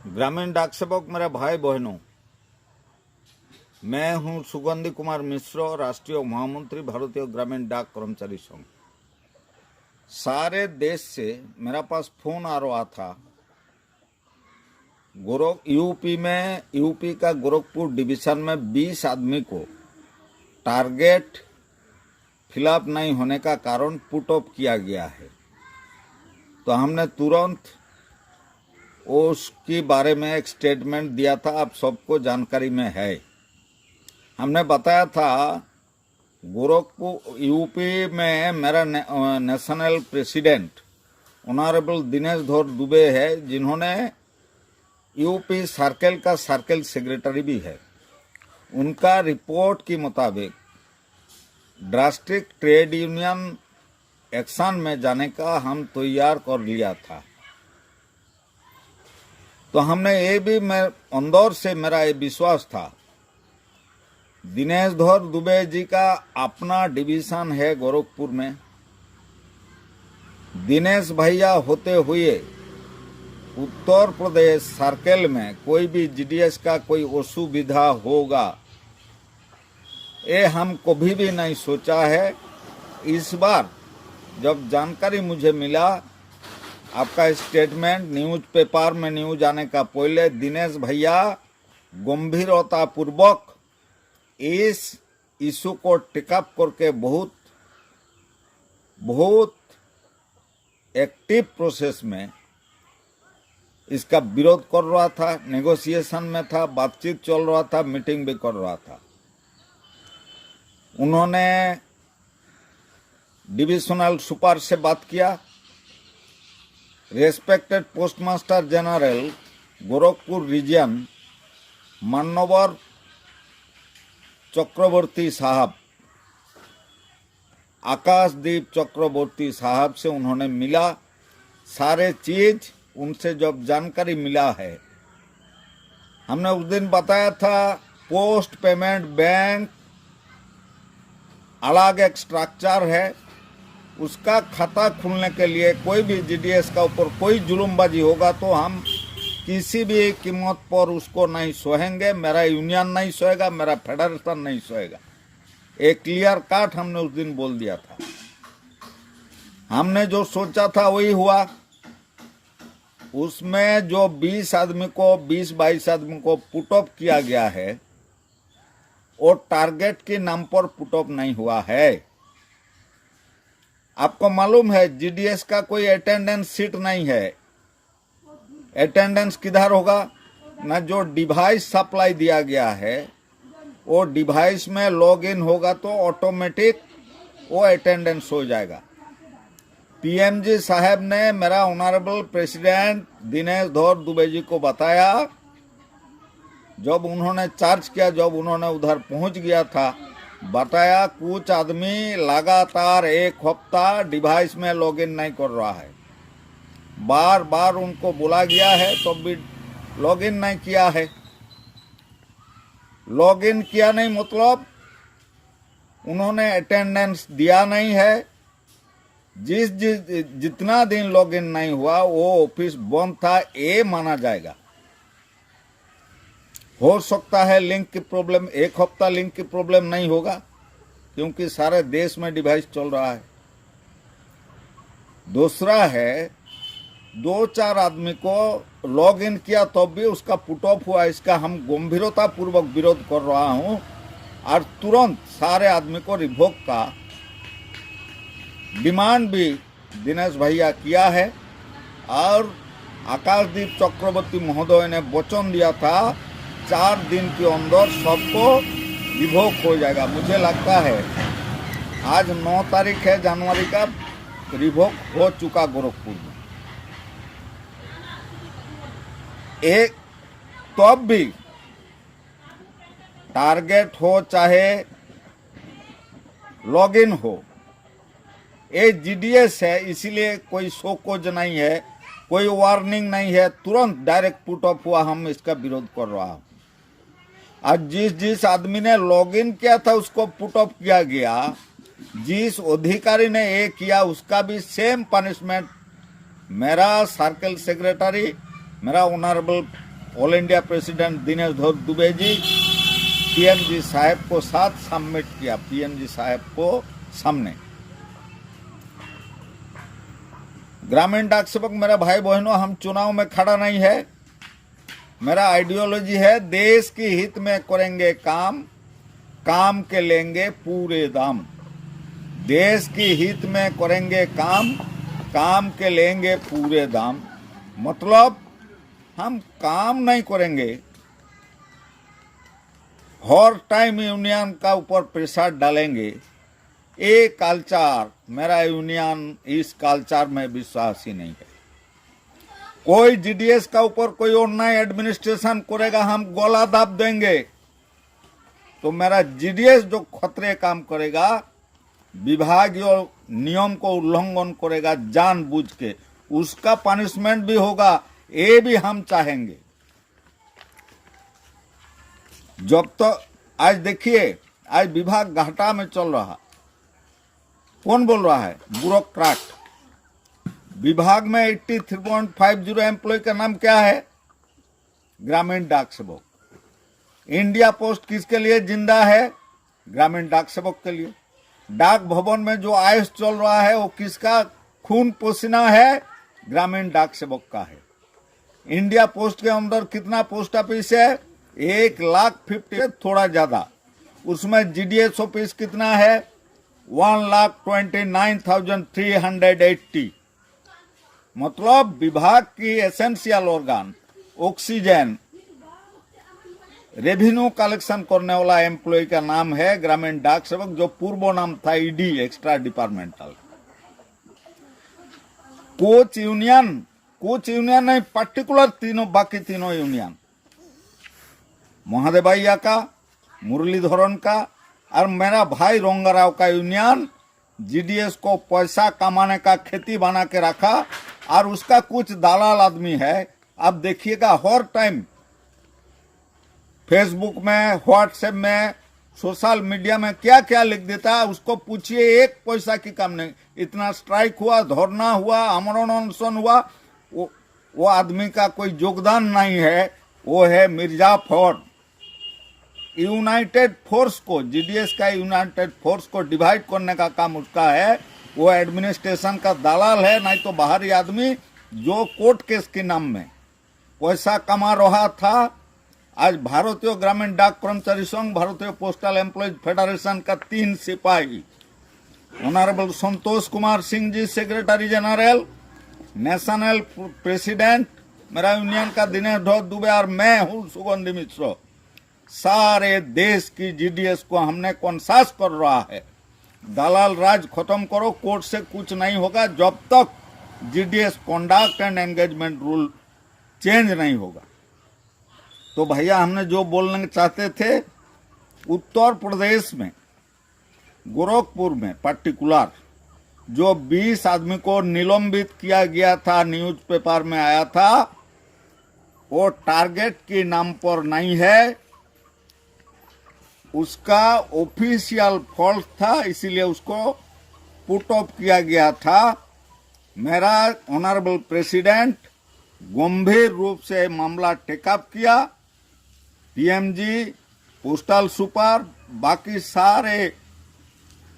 ग्रामीण डाक सेवक मेरे भाई बहनों, मैं हूं सुगंधी कुमार मिश्र, राष्ट्रीय महामंत्री भारतीय ग्रामीण डाक कर्मचारी संघ। सारे देश से मेरा पास फोन आ रहा था। यूपी का गोरखपुर डिवीजन में 20 आदमी को टारगेट फिलअप नहीं होने का कारण पुट ऑफ किया गया है। तो हमने तुरंत उसके बारे में एक स्टेटमेंट दिया था, आप सबको जानकारी में है। हमने बताया था गोरखपुर यूपी में मेरा नेशनल प्रेसिडेंट ऑनरेबल दिनेश धर दुबे है, जिन्होंने यूपी सर्कल का सर्कल सेक्रेटरी भी है। उनका रिपोर्ट के मुताबिक ड्रास्टिक ट्रेड यूनियन एक्शन में जाने का हम तैयार कर लिया था। तो हमने ये भी अंदर से मेरा ये विश्वास था, दिनेश धर दुबे जी का अपना डिवीजन है गोरखपुर में। दिनेश भैया होते हुए उत्तर प्रदेश सर्कल में कोई भी जीडीएस का कोई असुविधा होगा, ये हम कभी भी नहीं सोचा है। इस बार जब जानकारी मुझे मिला, आपका स्टेटमेंट न्यूज़पेपर में न्यूज आने का पहले दिनेश भैया गंभीरता पूर्वक इस इशू को टेकअप करके बहुत एक्टिव प्रोसेस में इसका विरोध कर रहा था, नेगोशिएशन में था, बातचीत चल रहा था, मीटिंग भी कर रहा था। उन्होंने डिविजनल सुपर से बात किया। Respected postmaster general Gorakhpur region Manvar Chakravarti साहब, आकाशदीप चक्रवर्ती साहब से उन्होंने मिला। सारे चीज उनसे जब जानकारी मिला है, हमने उस दिन बताया था पोस्ट पेमेंट बैंक अलग एक स्ट्रक्चर है, उसका खाता खुलने के लिए कोई भी जीडीएस का ऊपर कोई जुल्मबाजी होगा तो हम किसी भी कीमत पर उसको नहीं सहेंगे। मेरा यूनियन नहीं सहेगा, मेरा फेडरेशन नहीं सहेगा। एक क्लियर कट हमने उस दिन बोल दिया था। हमने जो सोचा था वही हुआ। उसमें जो 20 आदमी को 20-22 आदमी को पुट ऑफ किया गया है, वो टारगेट के नाम पर पुट ऑफ नहीं हुआ है। आपको मालूम है जीडीएस का कोई अटेंडेंस सीट नहीं है। अटेंडेंस किधर होगा? ना जो डिवाइस सप्लाई दिया गया है, वो डिवाइस में लॉग इन होगा तो ऑटोमेटिक वो अटेंडेंस हो जाएगा। पीएमजी साहब ने मेरा ऑनरेबल प्रेसिडेंट दिनेश धर दुबे जी को बताया, जब उन्होंने चार्ज किया, जब उन्होंने उधर पहुंच गया था, बताया कुछ आदमी लगातार 1 हफ्ता डिवाइस में लॉगिन नहीं कर रहा है। बार बार उनको बोला गया है तो भी लॉगिन नहीं किया है। लॉगिन किया नहीं मतलब उन्होंने अटेंडेंस दिया नहीं है। जितना दिन लॉगिन नहीं हुआ वो ऑफिस बंद था, ये माना जाएगा। हो सकता है लिंक की प्रॉब्लम, 1 हफ्ता लिंक की प्रॉब्लम नहीं होगा, क्योंकि सारे देश में डिवाइस चल रहा है। दूसरा है, 2-4 आदमी को लॉग इन किया तो भी उसका पुट ऑफ हुआ। इसका हम गंभीरता पूर्वक विरोध कर रहा हूं और तुरंत सारे आदमी को रिवोक का डिमांड भी दिनेश भैया किया है। और आकाशदीप चक्रवर्ती महोदय ने वचन दिया था 4 दिन के अंदर सबको रिवोक हो जाएगा। मुझे लगता है आज 9 तारीख है जनवरी का, रिवोक हो चुका गोरखपुर में। एक तब भी टारगेट हो चाहे लॉगिन हो, ये जीडीएस है, इसीलिए कोई शोकोज नहीं है, कोई वार्निंग नहीं है, तुरंत डायरेक्ट पुट ऑफ हुआ। हम इसका विरोध कर रहा हूं। आज जिस आदमी ने लॉगिन किया था उसको पुट ऑफ किया गया, जिस अधिकारी ने ये किया उसका भी सेम पनिशमेंट मेरा सर्कल सेक्रेटरी, मेरा honourable all India president Dinesh Dubey ji PM ji साहब को साथ सबमिट किया, पीएम जी साहब को सामने। ग्रामीण डाक सेवक मेरे भाई बहनों, हम चुनाव में खड़ा नहीं है। मेरा आइडियोलॉजी है देश के हित में करेंगे काम, काम के लेंगे पूरे दाम। देश के हित में करेंगे काम, काम के लेंगे पूरे दाम। मतलब हम काम नहीं करेंगे, हर टाइम यूनियन का ऊपर प्रेशर डालेंगे। ये कल्चर, मेरा यूनियन इस कल्चर में विश्वास ही नहीं है। कोई जीडीएस का ऊपर कोई अन्याय एडमिनिस्ट्रेशन करेगा, हम गोला दाब देंगे। तो मेरा जीडीएस जो खतरे काम करेगा, विभागीय नियम को उल्लंघन करेगा जानबूझ के, उसका पनिशमेंट भी होगा, ये भी हम चाहेंगे। जब तो आज देखिए, आज विभाग घाटा में चल रहा, कौन बोल रहा है? ब्यूरोक्रेट। विभाग में 83.50 एम्प्लॉय का नाम क्या है? ग्रामीण डाक सेवक। इंडिया पोस्ट किसके लिए जिंदा है? ग्रामीण डाक सेवक के लिए। डाक भवन में जो आयुष चल रहा है वो किसका खून पसीना है? ग्रामीण डाक सेवक का है। इंडिया पोस्ट के अंदर कितना पोस्ट ऑफिस है? 1,50,000 थोड़ा ज्यादा। उसमें जीडीएस ऑफिस कितना है? 1,29,380। मतलब विभाग की essential organ, oxygen, revenue collection करने वाला एम्प्लॉय का नाम है ग्रामीण डाक सेवक, जो पूर्व नाम था ED, extra departmental. Coach union नहीं, पर्टिकुलर तीनों, बाकी तीनों यूनियन, महादेवैया का, मुरलीधरन का और मेरा भाई रंगाराव का यूनियन जीडीएस को पैसा कमाने का खेती बना के रखा। और उसका कुछ दलाल आदमी है, अब देखिएगा हर टाइम फेसबुक में, व्हाट्सएप में, सोशल मीडिया में क्या क्या लिख देता है। उसको पूछिए, एक पैसा की काम नहीं। इतना स्ट्राइक हुआ, धरना हुआ, आमरण अनशन हुआ, वो आदमी का कोई योगदान नहीं है। वो है मिर्जाफर। यूनाइटेड फोर्स को, जीडीएस का यूनाइटेड फोर्स को डिवाइड करने का काम उसका है। वो एडमिनिस्ट्रेशन का दलाल है, नहीं तो बाहरी आदमी जो कोर्ट केस के नाम में पैसा कमा रहा था। आज भारतीय ग्रामीण डाक कर्मचारी संघ, भारतीय पोस्टल एम्प्लॉयज फेडरेशन का 3 सिपाही, honourable Santosh Kumar Singh ji secretary general, national president मेरा यूनियन का दिनेश दुबे और मैं हूँ सुगंधी मिश्र, सारे देश की जीडीएस को हमने कॉन्सास कर रहा है। दलाल राज खत्म करो, कोर्ट से कुछ नहीं होगा जब तक GDS conduct and engagement rule change नहीं होगा। तो भैया हमने जो बोलना चाहते थे, उत्तर प्रदेश में गोरखपुर में पर्टिकुलर जो 20 आदमी को निलंबित किया गया था, न्यूज़पेपर में आया था, वो टारगेट के नाम पर नहीं है, उसका ऑफिशियल फॉल्ट था, इसीलिए उसको पुट ऑफ किया गया था। मेरा ऑनरेबल प्रेसिडेंट गंभीर रूप से मामला टेकअप किया। पीएमजी, पोस्टल सुपर, बाकी सारे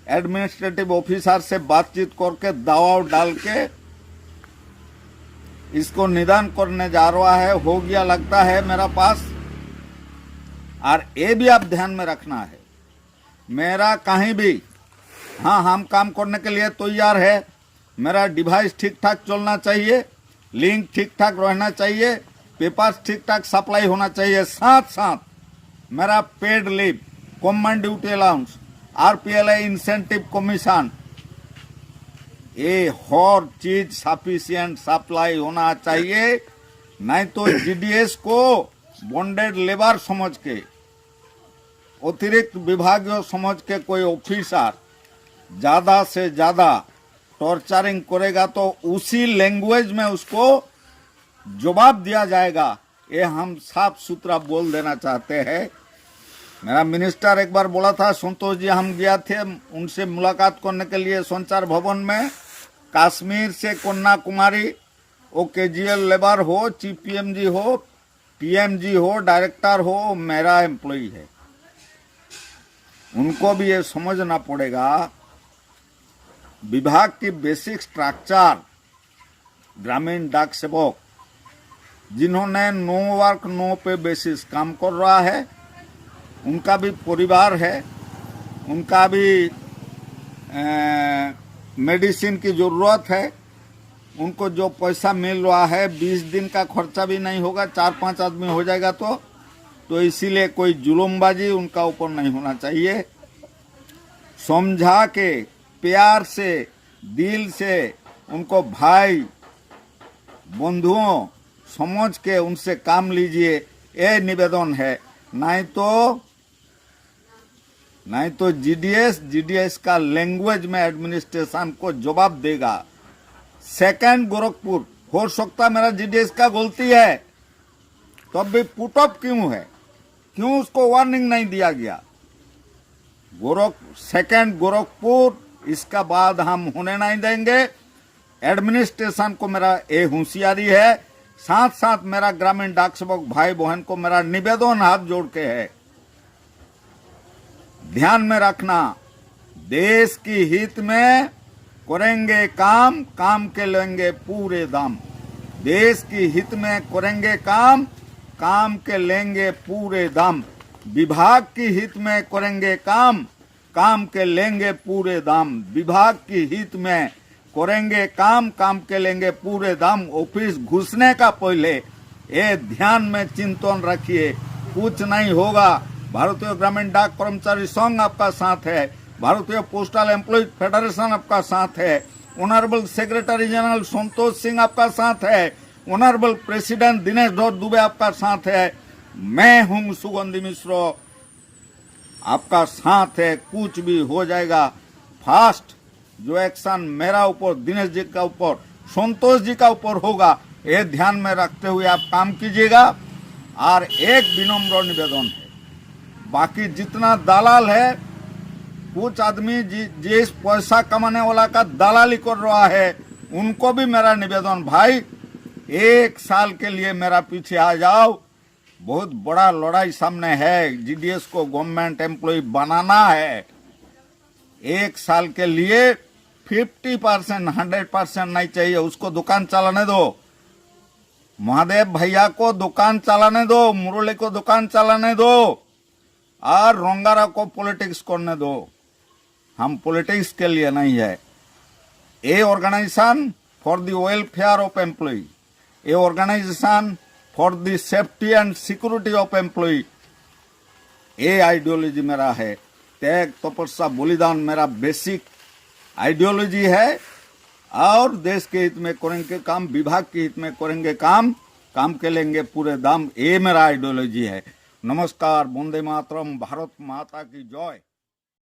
एडमिनिस्ट्रेटिव ऑफिसर से बातचीत करके दबाव डाल के इसको निदान करने जा रहा है। हो गया लगता है मेरा पास। और ये भी आप ध्यान में रखना है, मेरा कहीं भी, हाँ हम काम करने के लिए तैयार है। मेरा डिवाइस ठीक ठाक चलना चाहिए, लिंक ठीक ठाक रहना चाहिए, पेपर्स ठीक ठाक सप्लाई होना चाहिए। साथ साथ मेरा paid leave, common duty allowance, RPLI incentive commission, ये हर चीज सफिशिएंट सप्लाई होना चाहिए। नहीं तो जीडीएस को बॉन्डेड लेबर समझ के, अतिरिक्त विभागीय समझ के कोई ऑफिसर ज्यादा से ज्यादा टॉर्चरिंग करेगा तो उसी लैंग्वेज में उसको जवाब दिया जाएगा। ये हम साफ सुथरा बोल देना चाहते हैं। मेरा मिनिस्टर एक बार बोला था, संतोष जी हम गया थे उनसे मुलाकात करने के लिए संचार भवन में, कश्मीर से कन्याकुमारी, वो केजीएल लेबर हो, चीफ पीएमजी हो, टीएमजी हो, डायरेक्टर हो, मेरा एम्प्लॉय है। उनको भी ये समझना पड़ेगा विभाग की बेसिक स्ट्रक्चर, ग्रामीण डाक सेवक जिन्होंने नो वर्क नो पे बेसिस काम कर रहा है, उनका भी परिवार है, उनका भी मेडिसिन की ज़रूरत है। उनको जो पैसा मिल रहा है 20 दिन का खर्चा भी नहीं होगा, 4-5 आदमी हो जाएगा तो इसीलिए कोई जुलूमबाजी उनका ऊपर नहीं होना चाहिए। समझा के प्यार से दिल से उनको भाई बंधुओं समझ के उनसे काम लीजिए, ये निवेदन है। नहीं तो जीडीएस का लैंग्वेज में एडमिनिस्ट्रेशन को जवाब देगा। सेकंड गोरखपुर, हो सकता मेरा जीडीएस का गलती है, तब भी पुट अप क्यों है, क्यों उसको वार्निंग नहीं दिया गया? सेकंड गोरखपुर, इसका बाद हम होने नहीं देंगे। एडमिनिस्ट्रेशन को मेरा ये होशियारी है, साथ साथ मेरा ग्रामीण डाक सेवक भाई बहन को मेरा निवेदन हाथ जोड़ के है, ध्यान में रखना, देश की हित में करेंगे काम, काम के लेंगे पूरे दाम। देश की हित में करेंगे काम, काम के लेंगे पूरे दाम। विभाग की हित में करेंगे काम, काम के लेंगे पूरे दाम। विभाग की हित में करेंगे काम, काम के लेंगे पूरे दाम। ऑफिस घुसने का पहले ये ध्यान में चिंतन रखिए, कुछ नहीं होगा। भारतीय ग्रामीण डाक कर्मचारी संघ आपका साथ है, भारतीय पोस्टल एम्प्लॉय फेडरेशन आपका साथ है, honourable secretary general Santosh Singh आपका साथ है, ऑनरेबल प्रेसिडेंट दिनेश धर दुबे आपका साथ है, मैं हूं सुगंधी मिश्र आपका साथ है। कुछ भी हो जाएगा, फास्ट जो एक्शन मेरा ऊपर, दिनेश जी का ऊपर, संतोष जी का ऊपर होगा, ये ध्यान में रखते हुए आप काम कीजिएगा। और एक विनम्र निवेदन है, बाकी जितना दलाल है, कुछ आदमी जिस पैसा कमाने वाला का दलाली कर रहा है, उनको भी मेरा निवेदन, भाई 1 साल के लिए मेरा पीछे आ जाओ। बहुत बड़ा लड़ाई सामने है, जीडीएस को गवर्नमेंट एम्प्लॉय बनाना है। 1 साल के लिए 50%, 100% नहीं चाहिए, उसको दुकान चलाने दो। महादेव भैया को दुकान चलाने दो, मुरली को दुकान चलाने दो, और रोंगारा को पॉलिटिक्स करने दो। हम पॉलिटिक्स के लिए नहीं है। A organization for the welfare of employ, a organization for the safety and security of employ, ये आइडियोलॉजी मेरा है। त्याग तपस्या बलिदान मेरा बेसिक आइडियोलॉजी है। और देश के हित में करेंगे काम, विभाग के हित में करेंगे काम, काम के लेंगे पूरे दाम, ये मेरा आइडियोलॉजी है। नमस्कार, वंदे मातरम, भारत माता की जय।